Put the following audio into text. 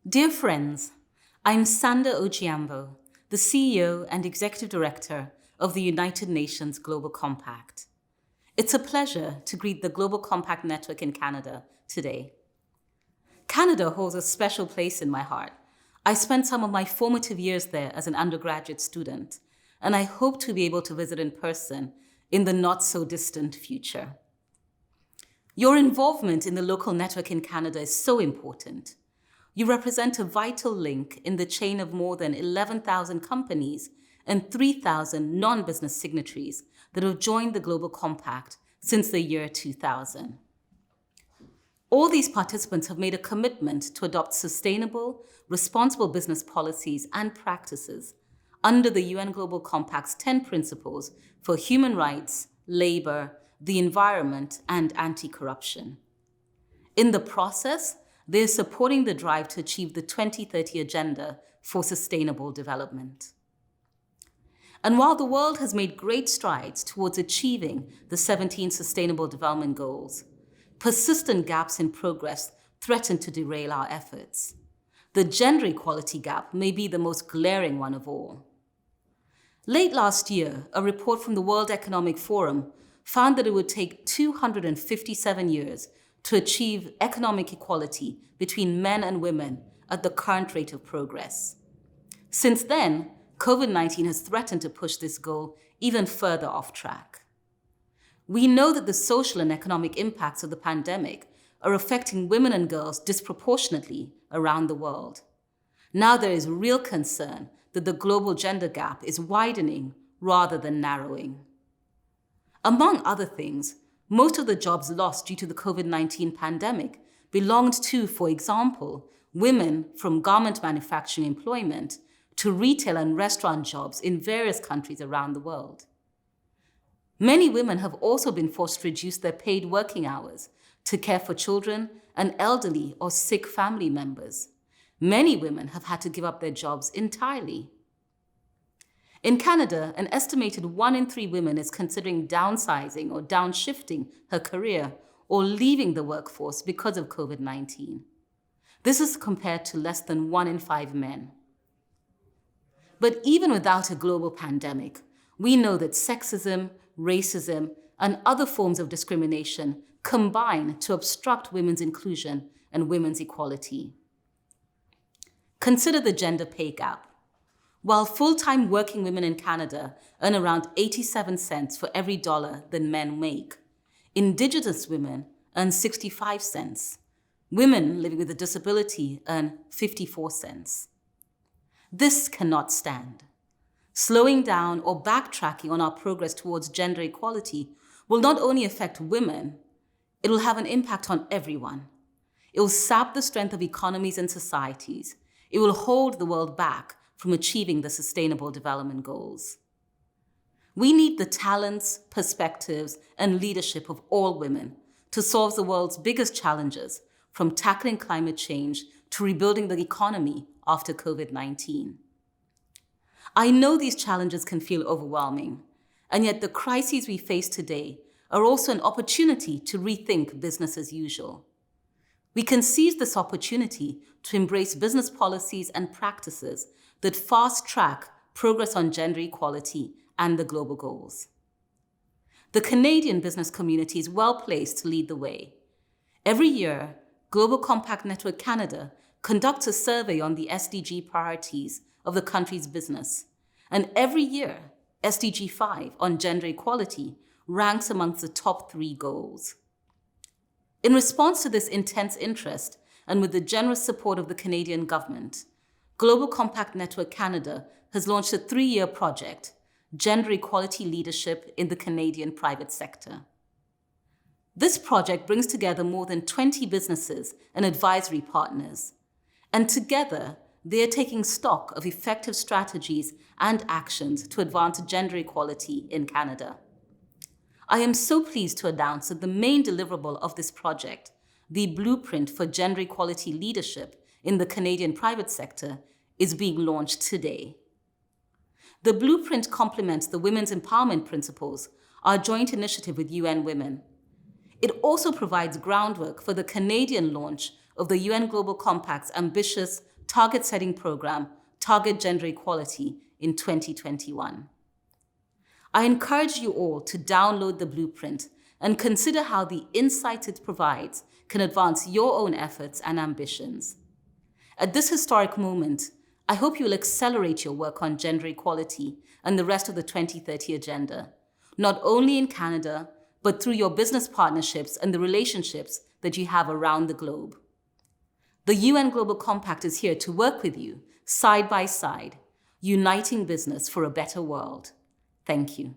Dear friends, I'm Sanda Ojiambo, the CEO and Executive Director of the United Nations Global Compact. It's a pleasure to greet the Global Compact Network in Canada today. Canada holds a special place in my heart. I spent some of my formative years there as an undergraduate student, and I hope to be able to visit in person in the not-so-distant future. Your involvement in the local network in Canada is so important. You represent a vital link in the chain of more than 11,000 companies and 3,000 non-business signatories that have joined the Global Compact since the year 2000. All these participants have made a commitment to adopt sustainable, responsible business policies and practices under the UN Global Compact's 10 principles for human rights, labor, the environment, and anti-corruption. In the process, they are supporting the drive to achieve the 2030 Agenda for Sustainable Development. And while the world has made great strides towards achieving the 17 Sustainable Development Goals, persistent gaps in progress threaten to derail our efforts. The gender equality gap may be the most glaring one of all. Late last year, a report from the World Economic Forum found that it would take 257 years to achieve economic equality between men and women at the current rate of progress. Since then, COVID-19 has threatened to push this goal even further off track. We know that the social and economic impacts of the pandemic are affecting women and girls disproportionately around the world. Now there is real concern that the global gender gap is widening rather than narrowing. Among other things, most of the jobs lost due to the COVID-19 pandemic belonged to, for example, women from garment manufacturing employment to retail and restaurant jobs in various countries around the world. Many women have also been forced to reduce their paid working hours to care for children and elderly or sick family members. Many women have had to give up their jobs entirely. In Canada, an estimated 1 in 3 women is considering downsizing or downshifting her career or leaving the workforce because of COVID-19. This is compared to less than 1 in 5 men. But even without a global pandemic, we know that sexism, racism, and other forms of discrimination combine to obstruct women's inclusion and women's equality. Consider the gender pay gap. While full-time working women in Canada earn around 87 cents for every dollar that men make, Indigenous women earn 65 cents. Women living with a disability earn 54 cents. This cannot stand. Slowing down or backtracking on our progress towards gender equality will not only affect women, it will have an impact on everyone. It will sap the strength of economies and societies. It will hold the world back from achieving the Sustainable Development Goals. We need the talents, perspectives, and leadership of all women to solve the world's biggest challenges, from tackling climate change to rebuilding the economy after COVID-19. I know these challenges can feel overwhelming, and yet the crises we face today are also an opportunity to rethink business as usual. We can seize this opportunity to embrace business policies and practices that fast-track progress on gender equality and the global goals. The Canadian business community is well-placed to lead the way. Every year, Global Compact Network Canada conducts a survey on the SDG priorities of the country's business. And every year, SDG 5 on gender equality ranks amongst the top 3 goals. In response to this intense interest, and with the generous support of the Canadian government, Global Compact Network Canada has launched a 3-year project, Gender Equality Leadership in the Canadian Private Sector. This project brings together more than 20 businesses and advisory partners, and together, they are taking stock of effective strategies and actions to advance gender equality in Canada. I am so pleased to announce that the main deliverable of this project, the Blueprint for Gender Equality Leadership in the Canadian Private Sector, is being launched today. The Blueprint complements the Women's Empowerment Principles, our joint initiative with UN Women. It also provides groundwork for the Canadian launch of the UN Global Compact's ambitious target setting program, Target Gender Equality, in 2021. I encourage you all to download the blueprint and consider how the insight it provides can advance your own efforts and ambitions. At this historic moment, I hope you will accelerate your work on gender equality and the rest of the 2030 agenda, not only in Canada, but through your business partnerships and the relationships that you have around the globe. The UN Global Compact is here to work with you, side by side, uniting business for a better world. Thank you.